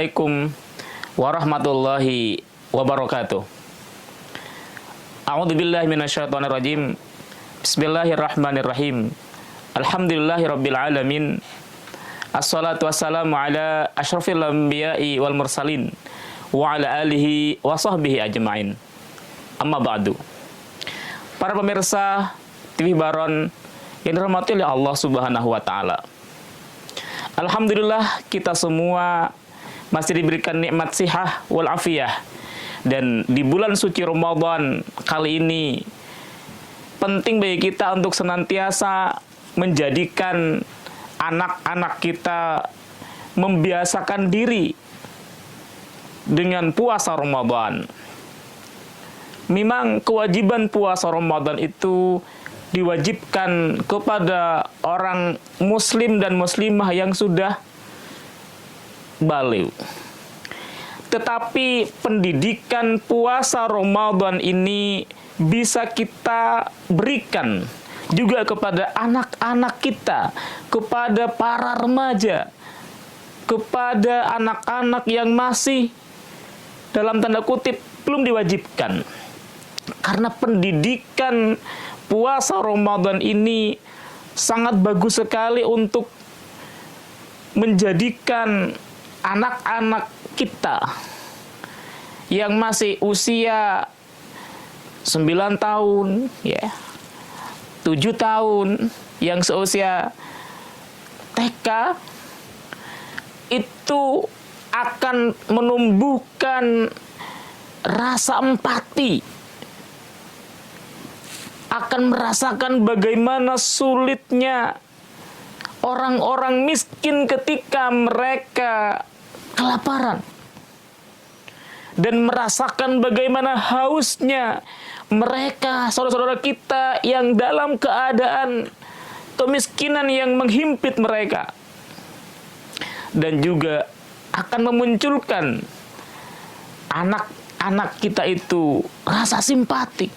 Assalamualaikum warahmatullahi wabarakatuh. A'udzubillahi minasyaitonirrajim. Bismillahirrahmanirrahim. Alhamdulillahirabbil alamin. Assalatu wassalamu ala asyrafil anbiya'i wal mursalin wa ala alihi wa sahbihi ajmain. Amma ba'du. Para pemirsa TV Baron yang dirahmati oleh Allah Subhanahu wa taala. Alhamdulillah kita semua masih diberikan nikmat sihah wal afiyah. Dan di bulan suci Ramadan kali ini penting bagi kita untuk senantiasa menjadikan anak-anak kita membiasakan diri dengan puasa Ramadan. Memang kewajiban puasa Ramadan itu diwajibkan kepada orang muslim dan muslimah yang sudah baligh. Tetapi pendidikan puasa Ramadan ini bisa kita berikan juga kepada anak-anak kita, kepada para remaja, kepada anak-anak yang masih dalam tanda kutip belum diwajibkan. Karena pendidikan puasa Ramadan ini sangat bagus sekali untuk menjadikan anak-anak kita yang masih usia 9 tahun, 7 tahun, yang seusia TK, itu akan menumbuhkan rasa empati, akan merasakan bagaimana sulitnya orang-orang miskin ketika mereka kelaparan, dan merasakan bagaimana hausnya mereka, saudara-saudara kita yang dalam keadaan kemiskinan yang menghimpit mereka, dan juga akan memunculkan anak-anak kita itu rasa simpatik,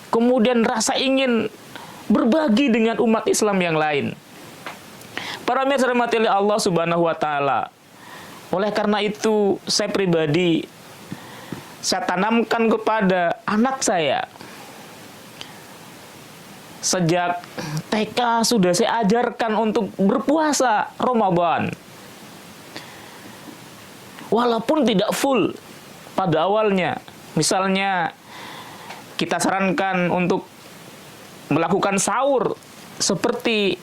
kemudian rasa ingin berbagi dengan umat Islam yang lain. Para pemirsa dirahmati oleh Allah Subhanahu wa taala. Oleh karena itu, saya pribadi tanamkan kepada anak saya. Sejak TK sudah saya ajarkan untuk berpuasa Ramadan. Walaupun tidak full pada awalnya. Misalnya kita sarankan untuk melakukan sahur seperti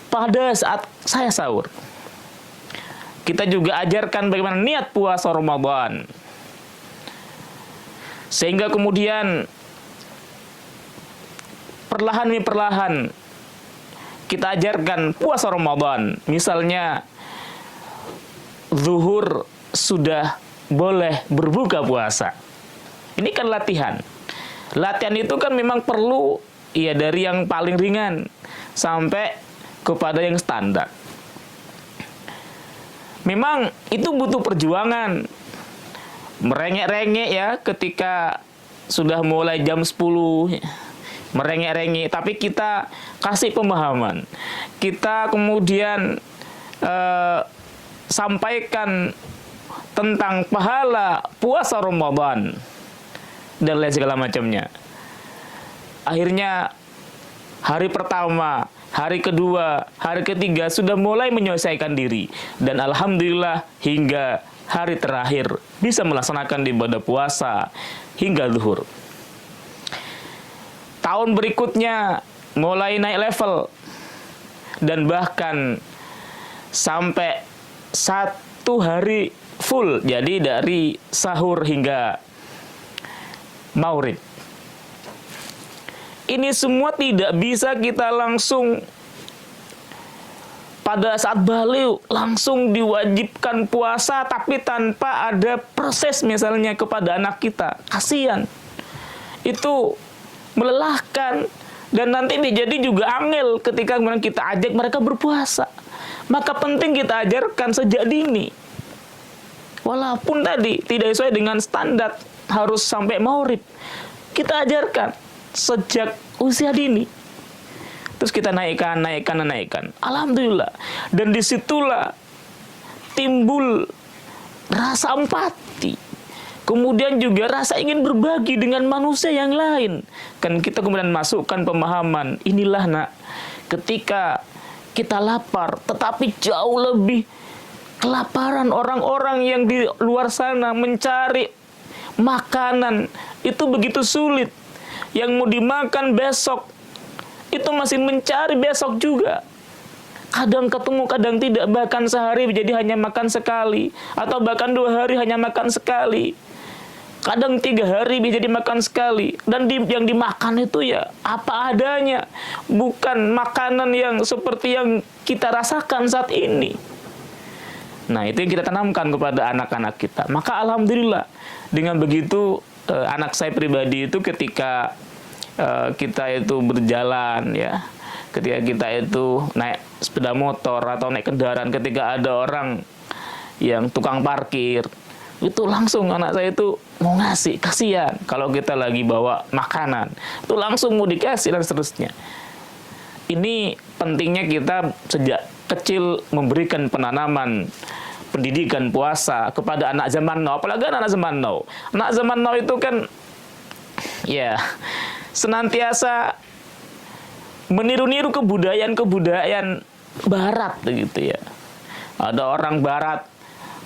pada saat saya sahur. Kita juga ajarkan bagaimana niat puasa Ramadan. Sehingga kemudian perlahan demi perlahan kita ajarkan puasa Ramadan. Misalnya zuhur sudah boleh berbuka puasa. Ini kan latihan. Latihan itu kan memang perlu dari yang paling ringan sampai kepada yang standar. Memang itu butuh perjuangan. Merengek-rengek ketika sudah mulai jam 10. Merengek-rengek, tapi kita kasih pemahaman. Kita kemudian sampaikan tentang pahala puasa Ramadan dan lain segala macamnya. Akhirnya hari pertama, hari kedua, hari ketiga sudah mulai menyelesaikan diri. Dan alhamdulillah hingga hari terakhir bisa melaksanakan ibadah puasa hingga zuhur. Tahun berikutnya mulai naik level. Dan bahkan sampai 1 hari full. Jadi dari sahur hingga maghrib. Ini semua tidak bisa kita langsung pada saat baligh langsung diwajibkan puasa tapi tanpa ada proses misalnya kepada anak kita. Kasihan. Itu melelahkan dan nanti jadi juga angel ketika kita ajak mereka berpuasa. Maka penting kita ajarkan sejak dini. Walaupun tadi tidak sesuai dengan standar harus sampai maghrib, kita ajarkan sejak usia dini. Terus kita naikkan. Alhamdulillah. Dan disitulah timbul rasa empati, kemudian juga rasa ingin berbagi dengan manusia yang lain. Kan kita kemudian masukkan pemahaman, inilah nak, ketika kita lapar, tetapi jauh lebih kelaparan orang-orang yang di luar sana mencari makanan, itu begitu sulit. Yang mau dimakan besok, itu masih mencari besok juga. Kadang ketemu, kadang tidak, bahkan sehari jadi hanya makan sekali, atau bahkan 2 hari hanya makan sekali. Kadang 3 hari bisa jadi makan sekali. Dan yang dimakan itu ya apa adanya, bukan makanan yang seperti yang kita rasakan saat ini. Nah, itu yang kita tanamkan kepada anak-anak kita. Maka alhamdulillah, dengan begitu anak saya pribadi itu ketika kita itu berjalan ya, ketika kita itu naik sepeda motor atau naik kendaraan, ketika ada orang yang tukang parkir, itu langsung anak saya itu mau ngasih, kasihan. Kalau kita lagi bawa makanan, itu langsung mau dikasih dan seterusnya. Ini pentingnya kita sejak kecil memberikan penanaman pendidikan puasa kepada anak zaman now, apalagi anak zaman now. Anak zaman now itu kan ya senantiasa meniru-niru kebudayaan barat begitu ya. Ada orang barat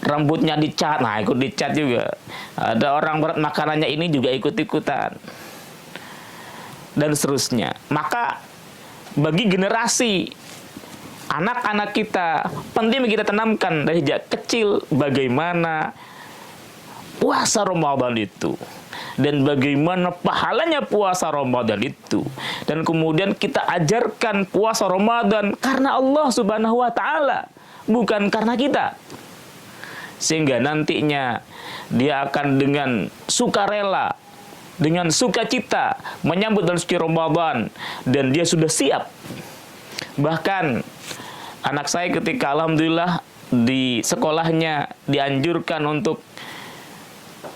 rambutnya dicat, nah ikut dicat juga. Ada orang barat makanannya ini juga ikut-ikutan. Dan seterusnya. Maka bagi generasi anak-anak kita, penting kita tanamkan dari sejak kecil bagaimana puasa Ramadan itu. Dan bagaimana pahalanya puasa Ramadan itu. Dan kemudian kita ajarkan puasa Ramadan karena Allah Subhanahu wa Ta'ala, bukan karena kita. Sehingga nantinya dia akan dengan sukarela, dengan sukacita menyambut bulan suci Ramadan, dan dia sudah siap. Bahkan anak saya ketika alhamdulillah di sekolahnya dianjurkan untuk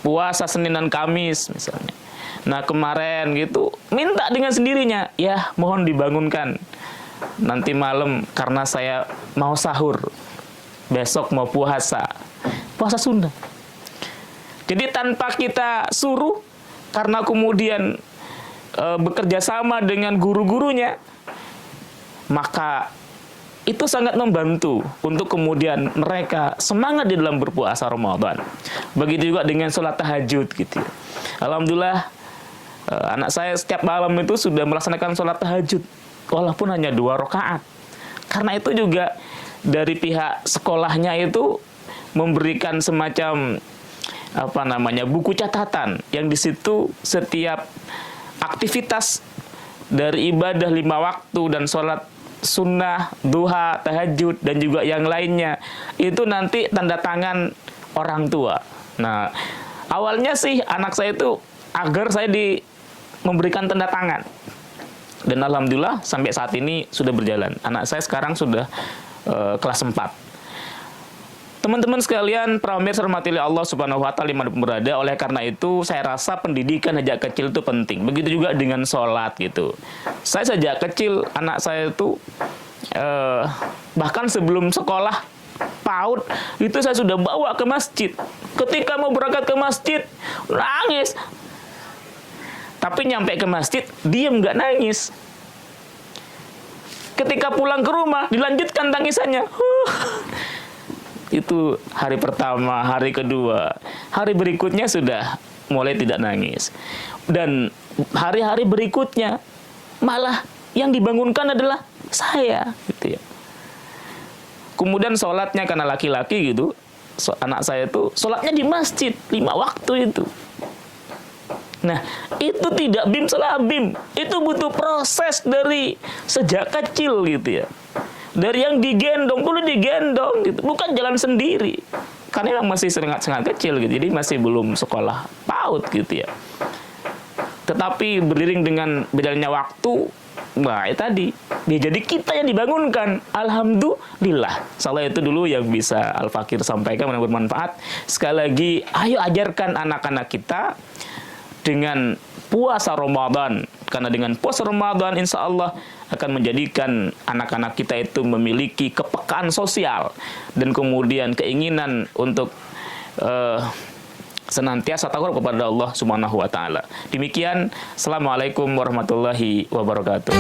puasa Senin dan Kamis misalnya. Nah kemarin gitu minta dengan sendirinya, ya mohon dibangunkan nanti malam karena saya mau sahur, besok mau puasa Sunda. Jadi tanpa kita suruh, karena kemudian bekerja sama dengan guru-gurunya, maka itu sangat membantu untuk kemudian mereka semangat di dalam berpuasa Ramadan. Begitu juga dengan sholat tahajud gitu. Alhamdulillah anak saya setiap malam itu sudah melaksanakan sholat tahajud walaupun hanya 2 rakaat. Karena itu juga dari pihak sekolahnya itu memberikan semacam buku catatan yang di situ setiap aktivitas dari ibadah 5 waktu dan sholat sunnah, duha, tahajud, dan juga yang lainnya, itu nanti tanda tangan orang tua. Nah, awalnya sih anak saya itu agar saya memberikan tanda tangan. Dan alhamdulillah sampai saat ini sudah berjalan. Anak saya sekarang sudah kelas 4. Teman-teman sekalian, para pemirsa rahmati Allah Subhanahu wa Ta'ala dimanapun berada, oleh karena itu saya rasa pendidikan sejak kecil itu penting. Begitu juga dengan sholat gitu. Saya sejak kecil anak saya itu bahkan sebelum sekolah PAUD itu saya sudah bawa ke masjid. Ketika mau berangkat ke masjid nangis, tapi nyampe ke masjid diam, nggak nangis. Ketika pulang ke rumah dilanjutkan tangisannya. Itu hari pertama, hari kedua, hari berikutnya sudah mulai tidak nangis. Dan hari-hari berikutnya malah yang dibangunkan adalah saya gitu ya. Kemudian sholatnya karena laki-laki gitu, anak saya itu sholatnya di masjid 5 waktu itu. Nah, itu tidak bim salah bim, itu butuh proses dari sejak kecil gitu ya. Dari yang digendong, dulu digendong gitu, bukan jalan sendiri. Karena memang masih sangat kecil gitu, jadi masih belum sekolah PAUD gitu ya. Tetapi beriring dengan berjalannya waktu, nah itu tadi, jadi kita yang dibangunkan. Alhamdulillah. Salah itu dulu yang bisa Al-Fakir sampaikan, mudah bermanfaat. Sekali lagi, ayo ajarkan anak-anak kita dengan puasa Ramadan. Karena dengan puasa Ramadan insya Allah akan menjadikan anak-anak kita itu memiliki kepekaan sosial dan kemudian keinginan untuk senantiasa takut kepada Allah Subhanahu wa taala. Demikian, assalamualaikum warahmatullahi wabarakatuh.